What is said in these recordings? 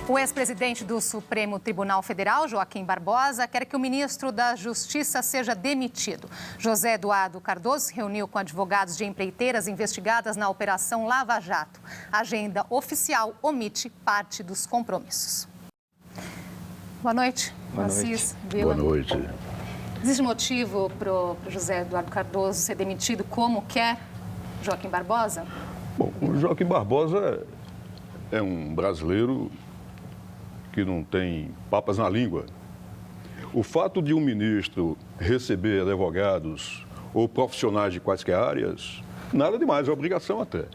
O ex-presidente do Supremo Tribunal Federal, Joaquim Barbosa, quer que o ministro da Justiça seja demitido. José Eduardo Cardoso se reuniu com advogados de empreiteiras investigadas na Operação Lava Jato. A agenda oficial omite parte dos compromissos. Boa noite, Assis, Vila. Boa noite. Existe motivo para o José Eduardo Cardoso ser demitido como quer Joaquim Barbosa? Bom, o Joaquim Barbosa é um brasileiro que não tem papas na língua. O fato de um ministro receber advogados ou profissionais de quaisquer áreas, nada demais, é obrigação até.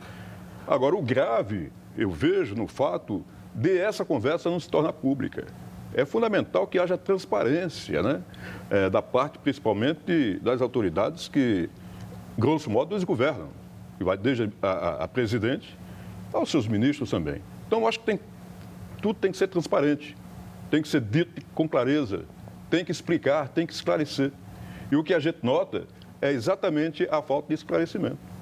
Agora, o grave, eu vejo no fato de essa conversa não se tornar pública. É fundamental que haja transparência, né? Da parte, principalmente, das autoridades que, grosso modo, nos governam. Que vai desde a presidente aos seus ministros também. Então, eu acho que tudo tem que ser transparente, tem que ser dito com clareza, tem que explicar, tem que esclarecer. E o que a gente nota é exatamente a falta de esclarecimento.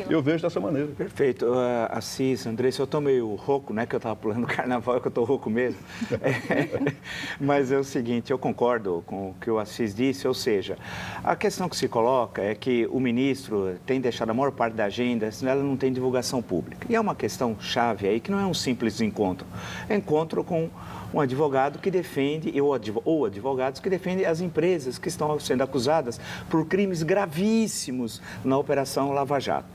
Eu vejo dessa maneira. Perfeito. Assis, Andressa, eu estou meio rouco, não é que eu estava pulando o carnaval, é que eu estou rouco mesmo. Mas é o seguinte, eu concordo com o que o Assis disse, ou seja, a questão que se coloca é que o ministro tem deixado a maior parte da agenda, senão ela não tem divulgação pública. E é uma questão chave aí, que não é um simples encontro. É encontro com um advogado que defende, ou advogados que defendem as empresas que estão sendo acusadas por crimes gravíssimos na Operação Lava Jato.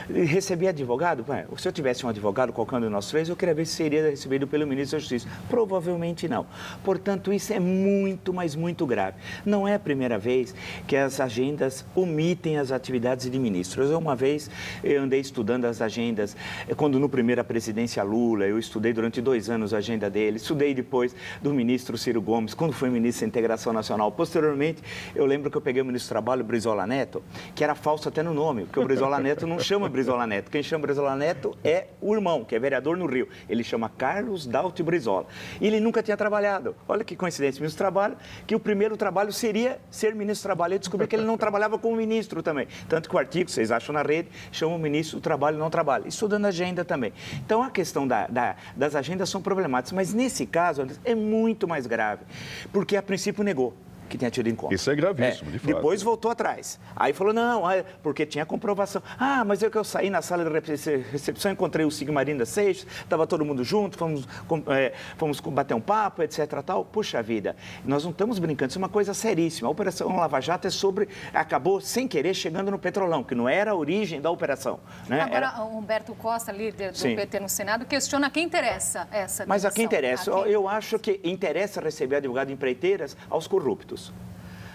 E receber advogado? Se eu tivesse um advogado, qualquer um de nós três, eu queria ver se seria recebido pelo ministro da Justiça. Provavelmente não. Portanto, isso é muito, mas muito grave. Não é a primeira vez que as agendas omitem as atividades de ministros. Uma vez eu andei estudando as agendas, quando no primeira presidência Lula, eu estudei durante 2 anos a agenda dele, estudei depois do ministro Ciro Gomes, quando foi ministro da Integração Nacional. Posteriormente, eu lembro que eu peguei o ministro do Trabalho, Brizola Neto, que era falso até no nome, porque o Brizola Neto não chama Brizola Neto. Quem chama Brizola Neto é o irmão, que é vereador no Rio. Ele chama Carlos Dauti Brizola. E ele nunca tinha trabalhado. Olha que coincidência, ministro do Trabalho, que o primeiro trabalho seria ser ministro do Trabalho. Eu descobri que ele não trabalhava como ministro também. Tanto que o artigo, vocês acham na rede, chama o ministro do Trabalho não trabalha. Estudando a agenda também. Então, a questão das agendas são problemáticas. Mas, nesse caso, é muito mais grave, porque a princípio negou que tinha tido encontro. Isso é gravíssimo, de fato. Depois voltou atrás. Aí falou, não, porque tinha comprovação. Mas eu saí na sala de recepção, encontrei o Sigmarinda Seixas, estava todo mundo junto, fomos bater um papo, etc. Tal. Puxa vida, nós não estamos brincando, isso é uma coisa seríssima. A Operação Lava Jato acabou sem querer chegando no Petrolão, que não era a origem da operação. Né? Agora, o Humberto Costa, líder do PT no Senado, questiona a quem interessa essa demissão. Mas a quem interessa? Eu acho que interessa receber advogado de empreiteiras aos corruptos.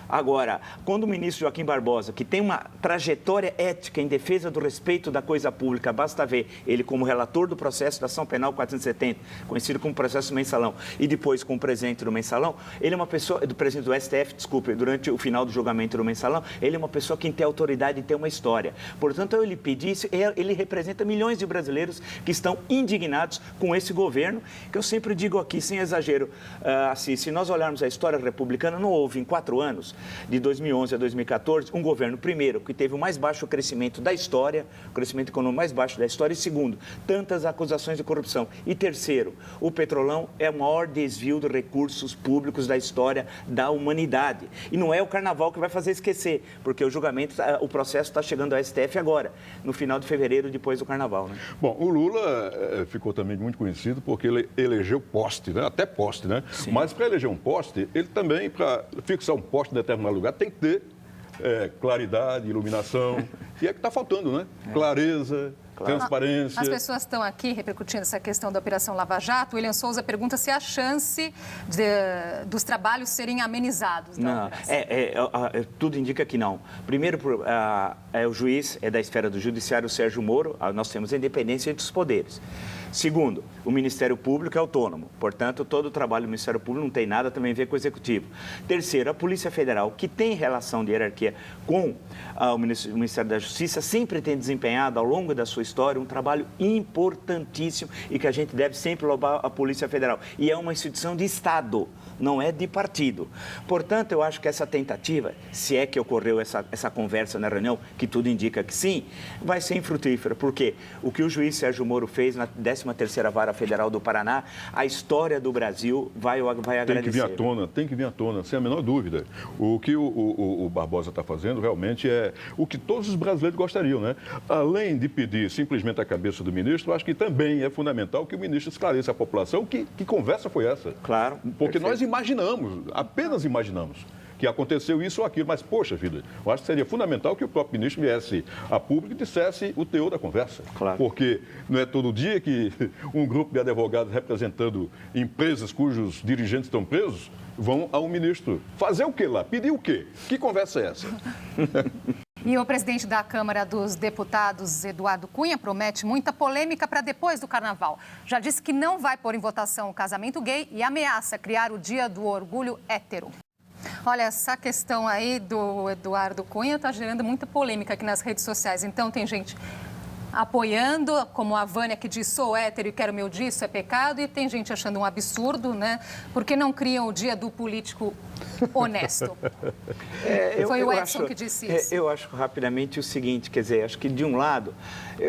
Agora, quando o ministro Joaquim Barbosa, que tem uma trajetória ética em defesa do respeito da coisa pública, basta ver ele como relator do processo da ação penal 470, conhecido como processo mensalão, e depois como presidente do mensalão, ele é uma pessoa, do presidente do STF, desculpe, durante o final do julgamento do mensalão, ele é uma pessoa que tem autoridade e tem uma história. Portanto, eu lhe pedi isso, ele representa milhões de brasileiros que estão indignados com esse governo, que eu sempre digo aqui, sem exagero, assim, se nós olharmos a história republicana, não houve em 4 anos, de 2011 a 2014, um governo, primeiro, que teve o mais baixo crescimento da história, o crescimento econômico mais baixo da história, e segundo, tantas acusações de corrupção. E terceiro, o Petrolão é o maior desvio de recursos públicos da história da humanidade. E não é o carnaval que vai fazer esquecer, porque o julgamento, o processo está chegando ao STF agora, no final de fevereiro, depois do carnaval. Né? Bom, o Lula ficou também muito conhecido porque ele elegeu poste, né? Até poste, né? Sim. Mas para eleger um poste, ele também, para fixar um poste em determinado lugar, tem que ter claridade, iluminação. E é que está faltando, né? Clareza, transparência. As pessoas estão aqui repercutindo essa questão da Operação Lava Jato. O William Souza pergunta se há chance dos trabalhos serem amenizados. Não, tudo indica que não. Primeiro, o juiz é da esfera do judiciário, o Sérgio Moro. Nós temos a independência entre os poderes. Segundo, o Ministério Público é autônomo, portanto, todo o trabalho do Ministério Público não tem nada também a ver com o Executivo. Terceiro, a Polícia Federal, que tem relação de hierarquia com o Ministério da Justiça, sempre tem desempenhado ao longo da sua história um trabalho importantíssimo e que a gente deve sempre louvar a Polícia Federal. E é uma instituição de Estado, não é de partido. Portanto, eu acho que essa tentativa, se é que ocorreu essa conversa na reunião, que tudo indica que sim, vai ser infrutífera, porque o que o juiz Sérgio Moro fez na 13ª Vara Federal do Paraná, a história do Brasil vai agradecer. Tem que vir à tona, sem a menor dúvida. O que o Barbosa está fazendo realmente é o que todos os brasileiros gostariam, né? Além de pedir simplesmente a cabeça do ministro, acho que também é fundamental que o ministro esclareça a população que conversa foi essa. Claro. Porque perfeito. nós imaginamos, apenas imaginamos, que aconteceu isso ou aquilo. Mas, poxa vida, eu acho que seria fundamental que o próprio ministro viesse a público e dissesse o teor da conversa. Claro. Porque não é todo dia que um grupo de advogados representando empresas cujos dirigentes estão presos vão ao ministro. Fazer o quê lá? Pedir o quê? Que conversa é essa? E o presidente da Câmara dos Deputados, Eduardo Cunha, promete muita polêmica para depois do Carnaval. Já disse que não vai pôr em votação o casamento gay e ameaça criar o Dia do Orgulho Hétero. Olha, essa questão aí do Eduardo Cunha está gerando muita polêmica aqui nas redes sociais. Então, tem gente apoiando, como a Vânia, que diz, sou hétero e quero meu dia, isso é pecado. E tem gente achando um absurdo, né? Porque não criam o Dia do político honesto. Foi o Edson que disse isso. Eu acho rapidamente o seguinte, quer dizer, acho que de um lado,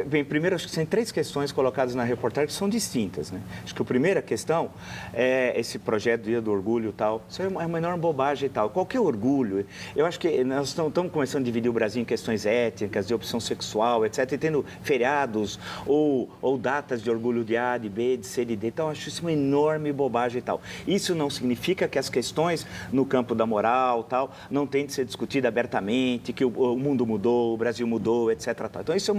bem, primeiro acho que tem 3 questões colocadas na reportagem que são distintas, né? Acho que a primeira questão é esse projeto do Dia do Orgulho e tal, isso é uma enorme bobagem e tal. Qualquer orgulho, eu acho que nós estamos começando a dividir o Brasil em questões étnicas, de opção sexual, etc, e tendo feriados ou datas de orgulho de A, de B, de C, de D, então acho isso uma enorme bobagem e tal. Isso não significa que as questões no campo da moral, tal, não tem de ser discutida abertamente, que o mundo mudou, o Brasil mudou, etc. Tal. Então, isso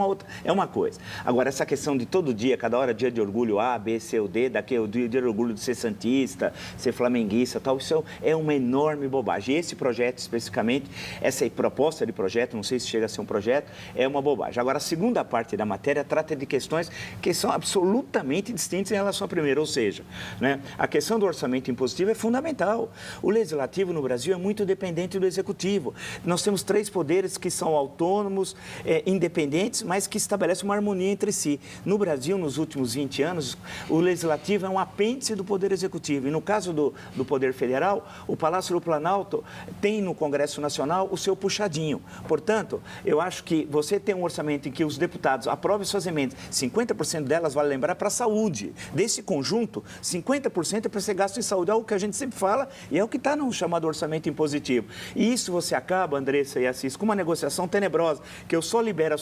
é uma coisa. Agora, essa questão de todo dia, cada hora, dia de orgulho A, B, C ou D, daqui o dia de orgulho de ser santista, ser flamenguista, tal, isso é uma enorme bobagem. E esse projeto, especificamente, essa proposta de projeto, não sei se chega a ser um projeto, é uma bobagem. Agora, a segunda parte da matéria trata de questões que são absolutamente distintas em relação à primeira, ou seja, né, a questão do orçamento impositivo é fundamental. O legislativo no Brasil é muito dependente do executivo. Nós temos 3 poderes que são autônomos, independentes, mas que estabelecem uma harmonia entre si. No Brasil, nos últimos 20 anos, o legislativo é um apêndice do poder executivo. E no caso do poder federal, o Palácio do Planalto tem no Congresso Nacional o seu puxadinho. Portanto, eu acho que você tem um orçamento em que os deputados aprovem suas emendas, 50% delas, vale lembrar, para a saúde. Desse conjunto, 50% é para ser gasto em saúde, é algo que a gente sempre fala e é o que está no chamado orçamento impositivo. E isso você acaba, Andressa e Assis, com uma negociação tenebrosa, que eu só libero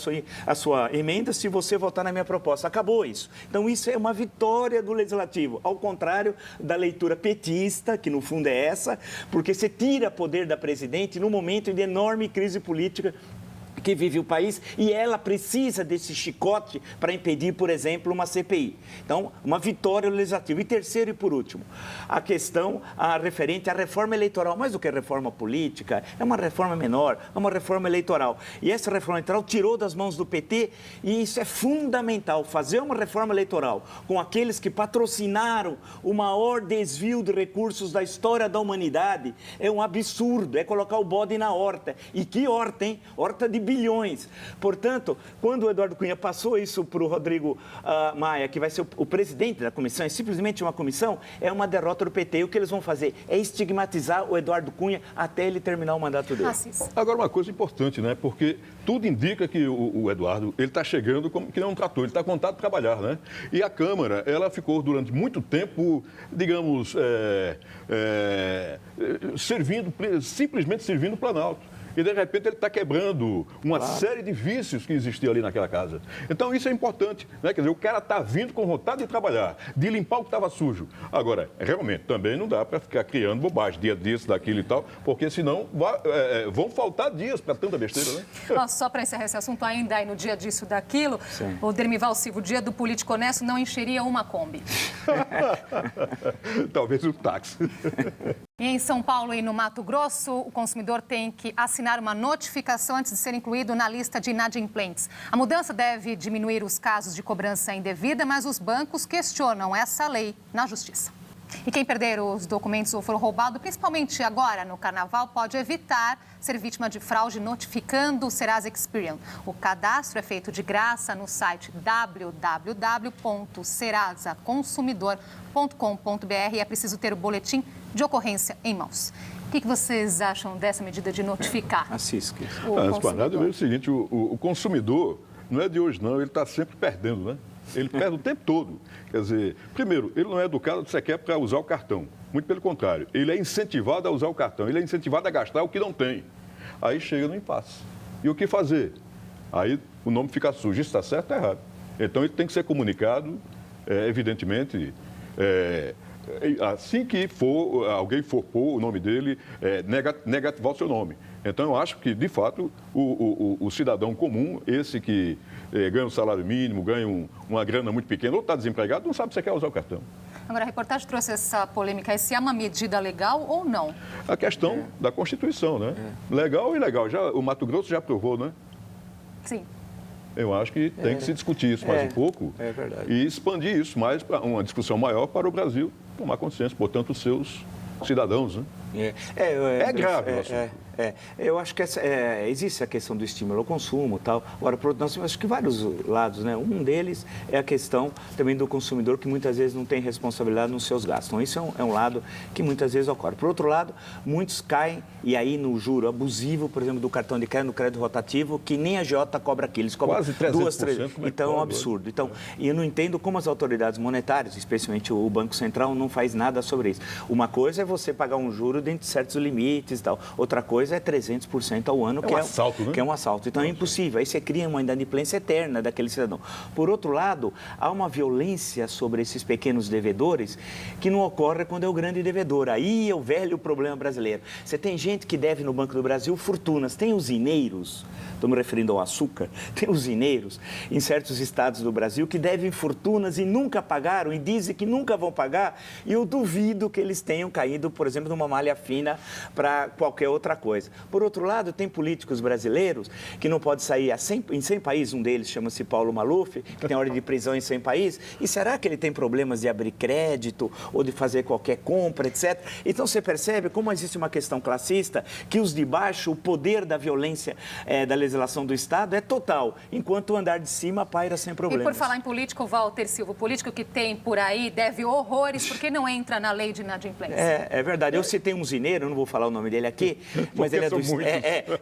a sua emenda se você votar na minha proposta. Acabou isso. Então, isso é uma vitória do Legislativo, ao contrário da leitura petista, que no fundo é essa, porque você tira poder da presidente num momento de enorme crise política que vive o país, e ela precisa desse chicote para impedir, por exemplo, uma CPI. Então, uma vitória legislativa. E terceiro e por último, a questão referente à reforma eleitoral. Mais do que reforma política, é uma reforma menor, é uma reforma eleitoral. E essa reforma eleitoral tirou das mãos do PT, e isso é fundamental, fazer uma reforma eleitoral com aqueles que patrocinaram o maior desvio de recursos da história da humanidade, é um absurdo, é colocar o bode na horta. E que horta, hein? Horta de bilhões. Portanto, quando o Eduardo Cunha passou isso para o Rodrigo Maia, que vai ser o presidente da comissão, é simplesmente uma comissão, é uma derrota do PT. E o que eles vão fazer é estigmatizar o Eduardo Cunha até ele terminar o mandato dele. Agora, uma coisa importante, né? Porque tudo indica que o Eduardo, ele está chegando como que não é um trator, ele está contado para trabalhar, né? E a Câmara, ela ficou durante muito tempo, digamos, simplesmente servindo o Planalto. E, de repente, ele está quebrando uma série de vícios que existiam ali naquela casa. Então, isso é importante, né? Quer dizer, o cara está vindo com vontade de trabalhar, de limpar o que estava sujo. Agora, realmente, também não dá para ficar criando bobagem, dia disso, daquilo e tal, porque senão vão faltar dias para tanta besteira, né? Nossa, só para encerrar esse assunto ainda, aí no dia disso, daquilo, sim, o Dermival Silva, o dia do político honesto não encheria uma Kombi. Talvez um táxi. E em São Paulo e no Mato Grosso, o consumidor tem que assinar uma notificação antes de ser incluído na lista de inadimplentes. A mudança deve diminuir os casos de cobrança indevida, mas os bancos questionam essa lei na Justiça. E quem perder os documentos ou for roubado, principalmente agora no Carnaval, pode evitar ser vítima de fraude notificando o Serasa Experian. O cadastro é feito de graça no site www.serasaconsumidor.com.br e é preciso ter o boletim de ocorrência em mãos. O que vocês acham dessa medida de notificar o consumidor? É o seguinte, o consumidor não é de hoje, não, ele está sempre perdendo, né? Ele perde o tempo todo. Quer dizer, primeiro, ele não é educado sequer para usar o cartão. Muito pelo contrário. Ele é incentivado a usar o cartão. Ele é incentivado a gastar o que não tem. Aí chega no impasse. E o que fazer? Aí o nome fica sujo. Isso está certo ou errado? Então, ele tem que ser comunicado, evidentemente, assim que alguém for pôr o nome dele, negativar o seu nome. Então, eu acho que, de fato, o cidadão comum, esse que ganha um salário mínimo, ganha uma grana muito pequena, ou está desempregado, não sabe se quer usar o cartão. Agora, a reportagem trouxe essa polêmica, se é uma medida legal ou não? A questão da Constituição, né? Legal e ilegal. O Mato Grosso já aprovou, né? Sim. Eu acho que tem que se discutir isso mais um pouco e expandir isso mais para uma discussão maior para o Brasil tomar consciência, portanto, os seus cidadãos, né? É grave o assunto. Eu acho que existe a questão do estímulo ao consumo e tal. Agora, nós temos acho que vários lados, né? Um deles é a questão também do consumidor que muitas vezes não tem responsabilidade nos seus gastos. Então, isso é um lado que muitas vezes ocorre. Por outro lado, muitos caem, e aí no juro abusivo, por exemplo, do cartão de crédito, no crédito rotativo, que nem a agiota cobra aquilo. Eles cobram quase 300%. Então, é um absurdo. Então, e eu não entendo como as autoridades monetárias, especialmente o Banco Central, não faz nada sobre isso. Uma coisa é você pagar um juro dentro de certos limites e tal. Outra coisa é 300% ao ano, assalto, né? Que é um assalto. Então, é impossível. Aí você cria uma inadimplência eterna daquele cidadão. Por outro lado, há uma violência sobre esses pequenos devedores que não ocorre quando é o grande devedor. Aí é o velho problema brasileiro. Você tem gente que deve no Banco do Brasil fortunas. Tem usineiros, estou me referindo ao açúcar, tem usineiros em certos estados do Brasil que devem fortunas e nunca pagaram e dizem que nunca vão pagar. E eu duvido que eles tenham caído, por exemplo, numa malha fina para qualquer outra coisa. Por outro lado, tem políticos brasileiros que não podem sair em 100 países, um deles chama-se Paulo Maluf, que tem ordem de prisão em 100 países, e será que ele tem problemas de abrir crédito ou de fazer qualquer compra, etc? Então, você percebe como existe uma questão classista, que os de baixo, o poder da violência da legislação do Estado é total, enquanto o andar de cima paira sem problemas. E por falar em político, Walter Silva, o político que tem por aí deve horrores porque não entra na lei de inadimplência. É verdade. Eu citei um usineiro, não vou falar o nome dele aqui, mas ele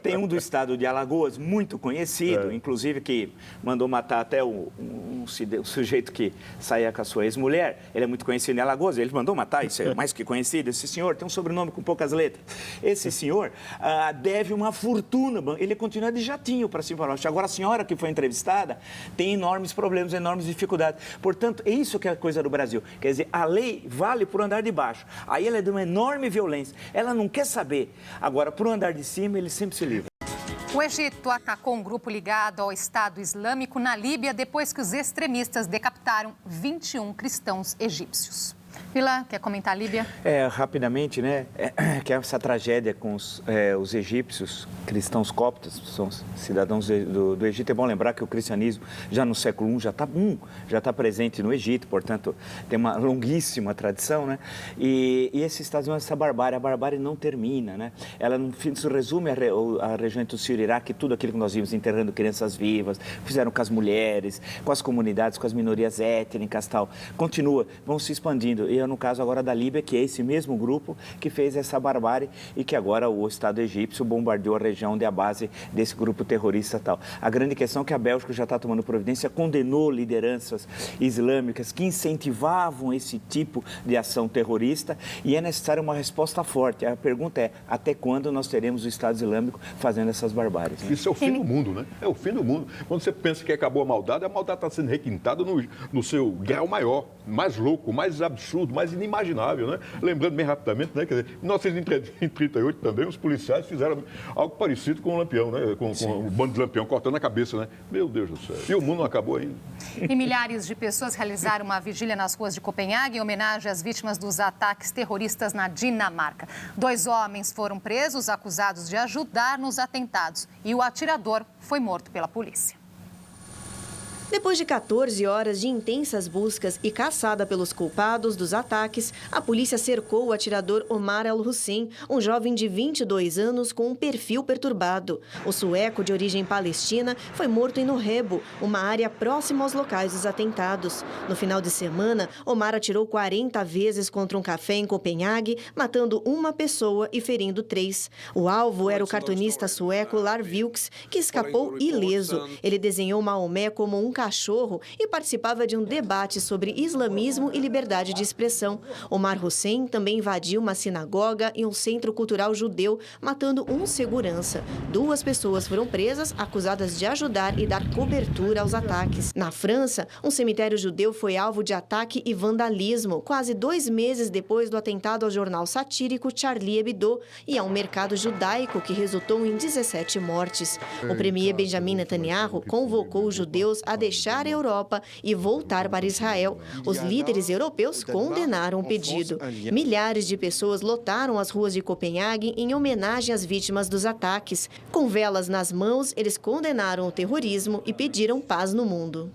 tem um do estado de Alagoas, muito conhecido, inclusive que mandou matar até um sujeito que saía com a sua ex-mulher. Ele é muito conhecido em Alagoas, ele mandou matar, isso é mais que conhecido. Esse senhor tem um sobrenome com poucas letras. Esse senhor deve uma fortuna, ele continua de jatinho para cima e para baixo. Agora, a senhora que foi entrevistada tem enormes problemas, enormes dificuldades. Portanto, é isso que é a coisa do Brasil. Quer dizer, a lei vale por andar de baixo. Aí ela é de uma enorme violência. Ela não quer saber. Agora, por andar de cima, ele sempre se livra. O Egito atacou um grupo ligado ao Estado Islâmico na Líbia depois que os extremistas decapitaram 21 cristãos egípcios. Vila, quer comentar a Líbia? Rapidamente, né? Que essa tragédia com os egípcios, cristãos coptas, são cidadãos do Egito. É bom lembrar que o cristianismo, já no século I, já está presente no Egito, portanto, tem uma longuíssima tradição, né? E esses Estados Unidos, essa barbárie, a barbárie não termina, né? Ela, no fim, se resume a região entre o Sírio e o Iraque, tudo aquilo que nós vimos, enterrando crianças vivas, fizeram com as mulheres, com as comunidades, com as minorias étnicas e tal. Continua, vão se expandindo. E no caso agora da Líbia, que é esse mesmo grupo que fez essa barbárie e que agora o Estado egípcio bombardeou a região onde é a base desse grupo terrorista e tal. A grande questão é que a Bélgica já está tomando providência, condenou lideranças islâmicas que incentivavam esse tipo de ação terrorista e é necessária uma resposta forte. A pergunta é, até quando nós teremos o Estado Islâmico fazendo essas barbáries? Né? Isso é o fim do mundo, né? É o fim do mundo. Quando você pensa que acabou a maldade está sendo requintada no seu grau maior, mais louco, mais absurdo, mais inimaginável, né? Lembrando bem rapidamente, né? Quer dizer, em 1938 também, os policiais fizeram algo parecido com o Lampião, né? Com o bando de Lampião cortando a cabeça, né? Meu Deus do céu. E o mundo não acabou ainda. E milhares de pessoas realizaram uma vigília nas ruas de Copenhague em homenagem às vítimas dos ataques terroristas na Dinamarca. 2 homens foram presos, acusados de ajudar nos atentados. E o atirador foi morto pela polícia. Depois de 14 horas de intensas buscas e caçada pelos culpados dos ataques, a polícia cercou o atirador Omar El-Hussein, um jovem de 22 anos com um perfil perturbado. O sueco de origem palestina foi morto em Norrebo, uma área próxima aos locais dos atentados. No final de semana, Omar atirou 40 vezes contra um café em Copenhague, matando uma pessoa e ferindo 3. O alvo era o cartunista sueco Lars Vilks, que escapou ileso. Ele desenhou Maomé como um cachorro e participava de um debate sobre islamismo e liberdade de expressão. Omar Hussein também invadiu uma sinagoga e um centro cultural judeu, matando um segurança. 2 pessoas foram presas, acusadas de ajudar e dar cobertura aos ataques. Na França, um cemitério judeu foi alvo de ataque e vandalismo, quase 2 meses depois do atentado ao jornal satírico Charlie Hebdo e a um mercado judaico que resultou em 17 mortes. O premier Benjamin Netanyahu convocou os judeus a deixar a Europa e voltar para Israel. Os líderes europeus condenaram o pedido. Milhares de pessoas lotaram as ruas de Copenhague em homenagem às vítimas dos ataques. Com velas nas mãos, eles condenaram o terrorismo e pediram paz no mundo.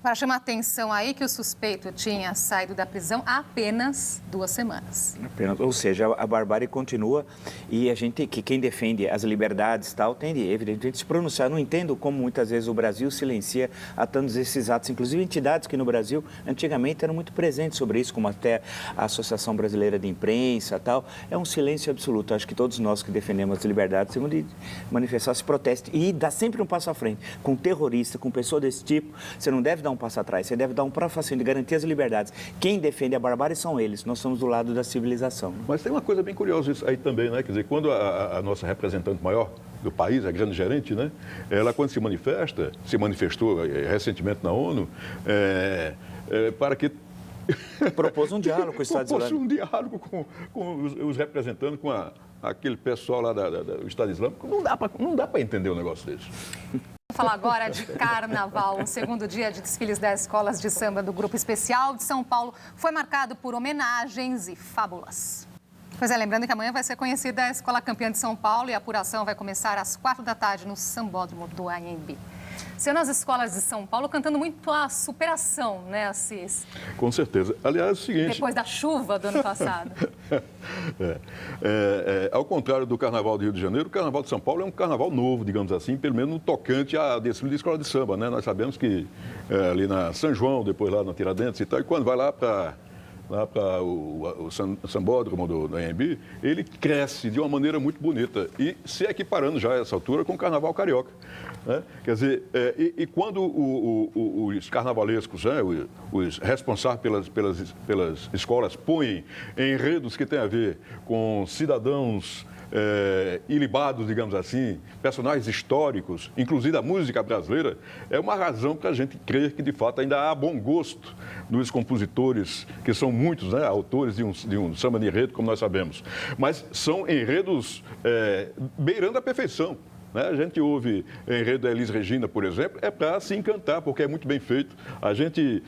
Para chamar a atenção aí que o suspeito tinha saído da prisão há apenas 2 semanas. Ou seja, a barbárie continua e a gente, quem defende as liberdades tal, tem de, evidentemente, se pronunciar. Não entendo como muitas vezes o Brasil silencia a tantos esses atos. Inclusive entidades que no Brasil antigamente eram muito presentes sobre isso, como até a Associação Brasileira de Imprensa tal. É um silêncio absoluto. Acho que todos nós que defendemos as liberdades temos de manifestar esse protesto e dar sempre um passo à frente. Com terrorista, com pessoa desse tipo, você não deve dar um passo atrás, você deve dar um passo à frente de garantir as liberdades. Quem defende a barbárie são eles, nós estamos do lado da civilização. Mas tem uma coisa bem curiosa isso aí também, né? Quer dizer, quando a nossa representante maior do país, a grande gerente, né? Ela, quando se manifestou recentemente na ONU, para que propôs um diálogo com o Estado Islâmico. Propôs um diálogo com os representantes, com aquele pessoal lá do Estado Islâmico. Não dá para entender um negócio desse. Vamos falar agora de carnaval. O segundo dia de desfiles das escolas de samba do Grupo Especial de São Paulo foi marcado por homenagens e fábulas. Pois é, lembrando que amanhã vai ser conhecida a Escola Campeã de São Paulo e a apuração vai começar às 4 da tarde no Sambódromo do AMB. Sendo as escolas de São Paulo cantando muito a superação, né, Assis? Com certeza. Aliás, é o seguinte... Depois da chuva do ano passado. Ao contrário do Carnaval do Rio de Janeiro, o Carnaval de São Paulo é um carnaval novo, digamos assim, pelo menos no tocante a desfile de escola de samba, né? Nós sabemos que ali na São João, depois lá na Tiradentes e tal, e quando vai lá para o Sambódromo do AMB, ele cresce de uma maneira muito bonita e se equiparando já a essa altura com o Carnaval Carioca. Né? Quer dizer, e quando os carnavalescos, né, os responsáveis pelas escolas, põem enredos que têm a ver com cidadãos ilibados, digamos assim, personagens históricos, inclusive a música brasileira, é uma razão para a gente crer que, de fato, ainda há bom gosto nos compositores, que são muitos, né, autores de um samba de enredo, como nós sabemos. Mas são enredos beirando a perfeição. Né? A gente ouve enredo da Elis Regina, por exemplo, é para se encantar, porque é muito bem feito.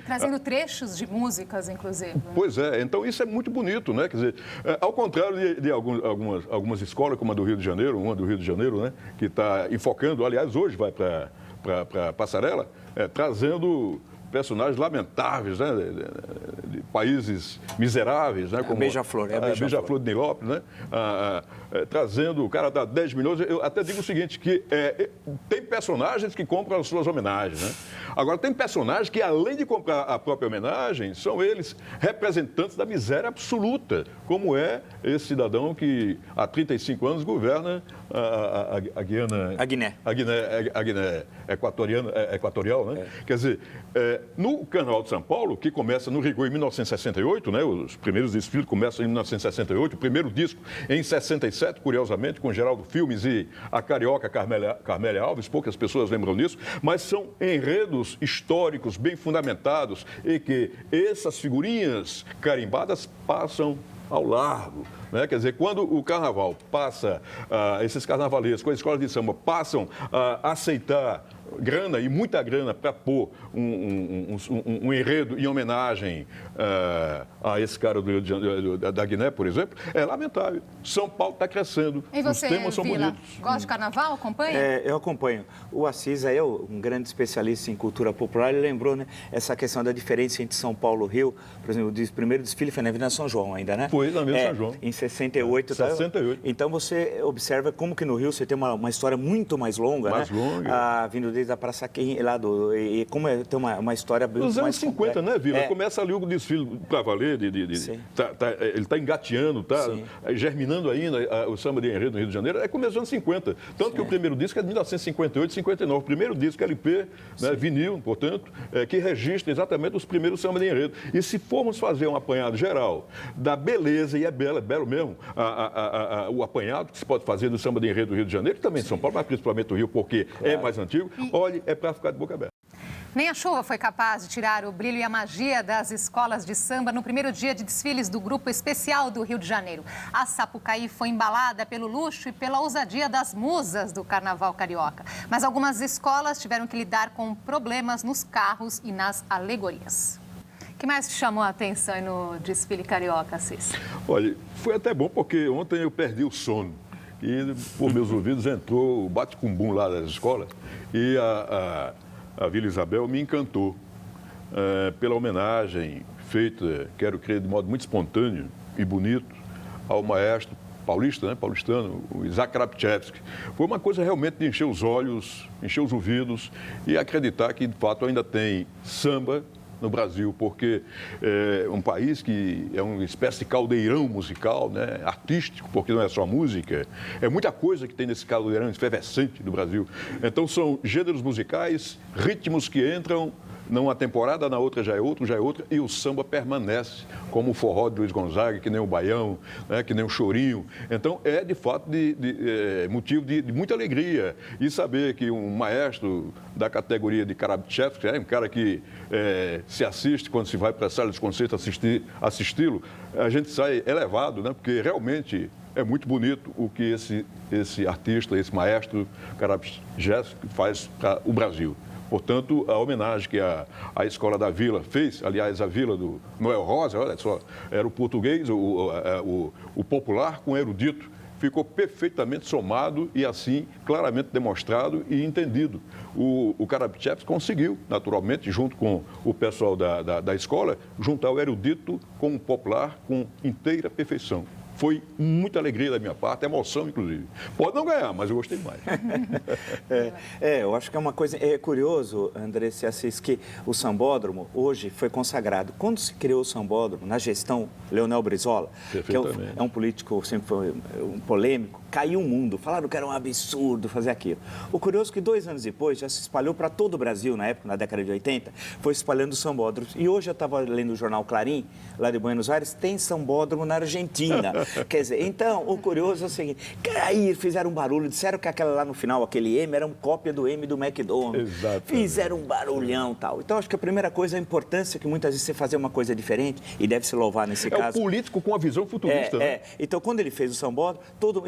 Trazendo trechos de músicas, inclusive. Pois é, então isso é muito bonito, né? Quer dizer, ao contrário de algumas escolas, como a do Rio de Janeiro, uma do Rio de Janeiro, né? Que está enfocando, aliás, hoje vai para Passarela, trazendo personagens lamentáveis, né? De países miseráveis, né? Como Beija-Flor, Beija-Flor de Nilópolis, né? Trazendo, o cara dá 10 milhões. Eu até digo o seguinte, que tem personagens que compram as suas homenagens, né? Agora, tem personagens que, além de comprar a própria homenagem, são eles representantes da miséria absoluta, como é esse cidadão que há 35 anos governa a Guiana... A Guiné. A Guiné equatorial, né? Quer dizer, no Carnaval de São Paulo, que começa no rigor em 1968, né? Os primeiros desfiles começam em 1968, o primeiro disco em 67, curiosamente, com Geraldo Filmes e a carioca Carmélia Alves, poucas pessoas lembram disso, mas são enredos históricos bem fundamentados e que essas figurinhas carimbadas passam ao largo. Né? Quer dizer, quando o carnaval passa, esses carnavalescos com a escola de samba passam a aceitar grana e muita grana para pôr um enredo em homenagem a esse cara da Guiné, por exemplo, é lamentável. São Paulo está crescendo. E você, os temas são Vila, bonitos. gosta de carnaval? Acompanha? Eu acompanho. O Assis é um grande especialista em cultura popular. Ele lembrou, né, essa questão da diferença entre São Paulo e Rio. Por exemplo, o primeiro desfile foi na Avenida São João ainda, né? Foi na Avenida São João. Em 68. 68. Então, você observa como que no Rio você tem uma história muito mais longa, mais né? longa. Vindo ali da Praça Quim, lá e como tem uma história bem Nos anos 50, né, Vila? É. Começa ali o desfile para valer, ele está engateando, está germinando ainda o samba de enredo no Rio de Janeiro, é começo dos anos 50. Tanto que o primeiro disco é de 1958, 59. O primeiro disco LP, né, vinil, portanto, que registra exatamente os primeiros samba de enredo. E se formos fazer um apanhado geral da beleza, e é belo mesmo, o apanhado que se pode fazer do samba de enredo do Rio de Janeiro, também de São Paulo, mas principalmente do Rio, porque é mais antigo, olhe, é para ficar de boca aberta. Nem a chuva foi capaz de tirar o brilho e a magia das escolas de samba no primeiro dia de desfiles do Grupo Especial do Rio de Janeiro. A Sapucaí foi embalada pelo luxo e pela ousadia das musas do Carnaval Carioca. Mas algumas escolas tiveram que lidar com problemas nos carros e nas alegorias. O que mais te chamou a atenção aí no desfile carioca, Assis? Olha, foi até bom porque ontem eu perdi o sono. E por meus ouvidos entrou o bate-cumbum lá das escolas e a Vila Isabel me encantou pela homenagem feita, quero crer, de modo muito espontâneo e bonito, ao maestro paulista, né, paulistano, o Isaac Karapchevsky. Foi uma coisa realmente de encher os olhos, encher os ouvidos e acreditar que, de fato, ainda tem samba no Brasil, porque é um país que é uma espécie de caldeirão musical, né, artístico, porque não é só música, é muita coisa que tem nesse caldeirão efervescente do Brasil. Então são gêneros musicais, ritmos que entram numa temporada, na outra já é outra, e o samba permanece, como o forró de Luiz Gonzaga, que nem o baião, né, que nem o chorinho. Então, é de fato motivo de muita alegria. E saber que um maestro da categoria de Karapchevsky, um cara que se assiste quando se vai para a sala de concerto assisti-lo, a gente sai elevado, né, porque realmente é muito bonito o que esse artista, esse maestro Karapchevsky faz para o Brasil. Portanto, a homenagem que a Escola da Vila fez, aliás, a Vila do Noel Rosa, olha só, era o português, o popular com o erudito, ficou perfeitamente somado e, assim, claramente demonstrado e entendido. O Karapchevsky conseguiu, naturalmente, junto com o pessoal da escola, juntar o erudito com o popular com inteira perfeição. Foi muita alegria da minha parte, emoção, inclusive. Pode não ganhar, mas eu gostei mais. Eu acho que é uma coisa... É curioso, André, se Assis, que o sambódromo hoje foi consagrado. Quando se criou o sambódromo, na gestão Leonel Brizola, que é um político sempre foi um polêmico, caiu o mundo. Falaram que era um absurdo fazer aquilo. O curioso é que 2 anos depois já se espalhou para todo o Brasil, na época, na década de 80, foi se espalhando os sambódromos. E hoje eu estava lendo o jornal Clarim, lá de Buenos Aires, tem sambódromo na Argentina. Quer dizer, então, o curioso é o seguinte, aí fizeram um barulho, disseram que aquela lá no final, aquele M, era uma cópia do M do McDonald's. Exatamente. Fizeram um barulhão e tal. Então, acho que a primeira coisa é a importância que muitas vezes você fazer uma coisa diferente, e deve se louvar nesse caso. É o político com a visão futurista, né? Então, quando ele fez o sambódromo, todo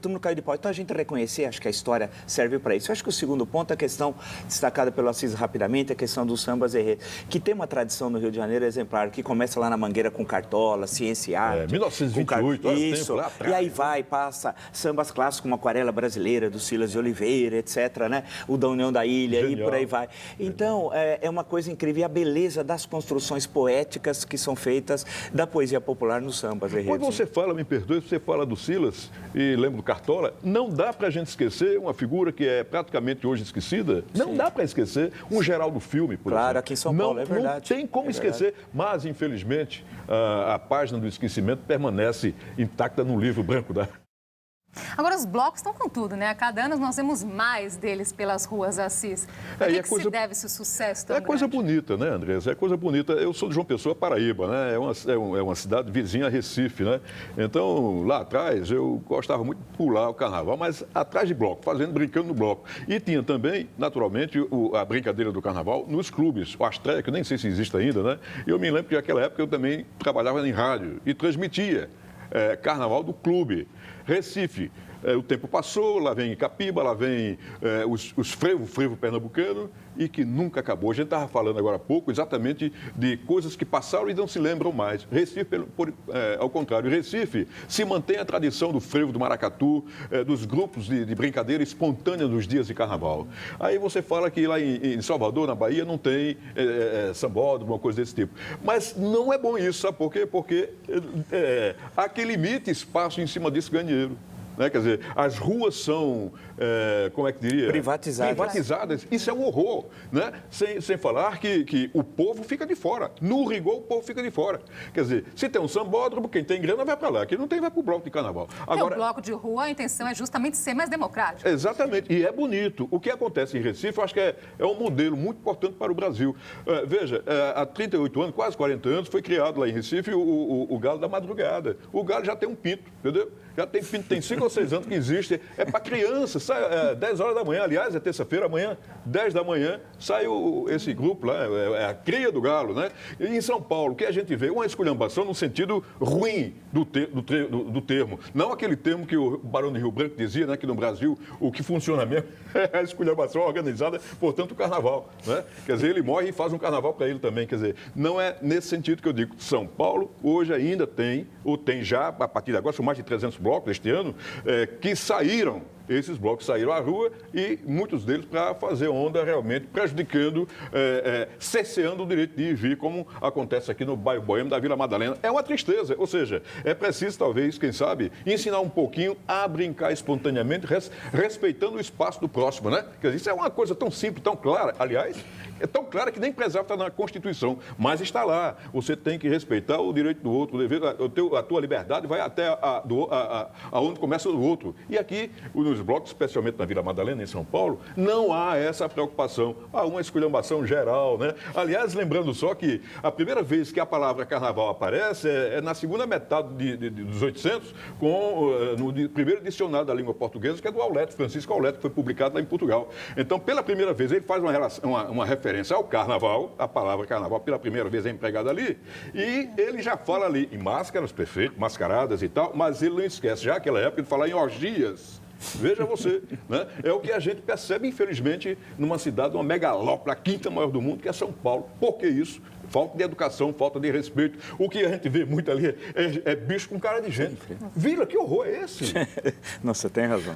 mundo caiu de pau. Então, a gente reconhecer, acho que a história serve para isso. Eu acho que o segundo ponto, a questão destacada pelo Assis rapidamente, a questão dos sambas enredos, que tem uma tradição no Rio de Janeiro exemplar, que começa lá na Mangueira com Cartola, Ciência e Arte. 1928, isso, e aí passa sambas clássicos como Aquarela Brasileira, do Silas de Oliveira, etc., né? O da União da Ilha, e por aí vai. Então, é uma coisa incrível, e a beleza das construções poéticas que são feitas da poesia popular nos sambas. Quando você fala, me perdoe, você fala do Silas e lembra do Cartola, não dá para a gente esquecer uma figura que é praticamente hoje esquecida, não dá para esquecer um Geraldo Filme, por exemplo. Claro, aqui em São Paulo, é verdade. Não tem como esquecer, mas, infelizmente, a página do esquecimento permanece intacta no livro branco da... Agora, os blocos estão com tudo, né? A cada ano nós vemos mais deles pelas ruas, Assis. A que se deve esse sucesso tão grande? Coisa bonita, né, Andressa? É coisa bonita. Eu sou de João Pessoa, Paraíba, né? É uma cidade vizinha a Recife, né? Então, lá atrás, eu gostava muito de pular o carnaval, mas atrás de bloco, brincando no bloco. E tinha também, naturalmente, a brincadeira do carnaval nos clubes. O Astreia, que eu nem sei se existe ainda, né? E eu me lembro que naquela época eu também trabalhava em rádio e transmitia carnaval do clube. Recife, o tempo passou, lá vem Capiba, lá vem os frevo pernambucano, e que nunca acabou. A gente estava falando agora há pouco exatamente de coisas que passaram e não se lembram mais. Recife, ao contrário, Recife se mantém a tradição do frevo do maracatu, dos grupos de brincadeira espontânea nos dias de carnaval. Aí você fala que lá em Salvador, na Bahia, não tem sambódromo, uma coisa desse tipo. Mas não é bom isso, sabe por quê? Porque há que limite espaço em cima disso ganha dinheiro. né? Quer dizer, as ruas são, como é que diria? Privatizadas. Isso é um horror, né? Sem falar que o povo fica de fora. No rigor, o povo fica de fora. Quer dizer, se tem um sambódromo, quem tem grana vai para lá. Quem não tem, vai para o bloco de carnaval. Agora, o bloco de rua, a intenção é justamente ser mais democrático. Exatamente. E é bonito. O que acontece em Recife, eu acho que é um modelo muito importante para o Brasil. Veja, há 38 anos, quase 40 anos, foi criado lá em Recife o Galo da Madrugada. O galo já tem um pinto, entendeu? Já tem pinto, tem 5 ou 6 anos que existe. É para criança, sai 10 horas da manhã, aliás, é terça-feira, amanhã, 10 da manhã, sai esse grupo lá, é a cria do galo, né? E em São Paulo, o que a gente vê? Uma esculhambação no sentido ruim do termo. Não aquele termo que o Barão de Rio Branco dizia, né? Que no Brasil o que funciona mesmo é a esculhambação organizada, portanto, o carnaval, né? Quer dizer, ele morre e faz um carnaval para ele também. Quer dizer, não é nesse sentido que eu digo. São Paulo hoje ainda tem, ou tem já, a partir de agora, são mais de 300 blocos este ano, que saíram. Esses blocos saíram à rua e muitos deles para fazer onda realmente prejudicando, cerceando o direito de ir e vir, como acontece aqui no bairro Boêmio da Vila Madalena. É uma tristeza, ou seja, é preciso talvez, quem sabe, ensinar um pouquinho a brincar espontaneamente, respeitando o espaço do próximo, né? Quer dizer, isso é uma coisa tão simples, tão clara, aliás, é tão clara que nem precisava estar na Constituição, mas está lá. Você tem que respeitar o direito do outro, a tua liberdade vai até aonde começa o outro. E aqui, nos blocos, especialmente na Vila Madalena, em São Paulo, não há essa preocupação. Há uma esculhambação geral, né? Aliás, lembrando só que a primeira vez que a palavra carnaval aparece é na segunda metade dos 800, no primeiro dicionário da língua portuguesa, que é do Aulete, Francisco Aulete, que foi publicado lá em Portugal. Então, pela primeira vez, ele faz uma referência ao carnaval, a palavra carnaval pela primeira vez é empregada ali, e ele já fala ali em máscaras, perfeito, mascaradas e tal, mas ele não esquece já aquela época de falar em orgias. Veja você, né? É o que a gente percebe, infelizmente, numa cidade, uma megalópole, a quinta maior do mundo, que é São Paulo. Por que isso? Falta de educação, falta de respeito. O que a gente vê muito ali é bicho com cara de gente. Vila, que horror é esse? Não, você tem razão.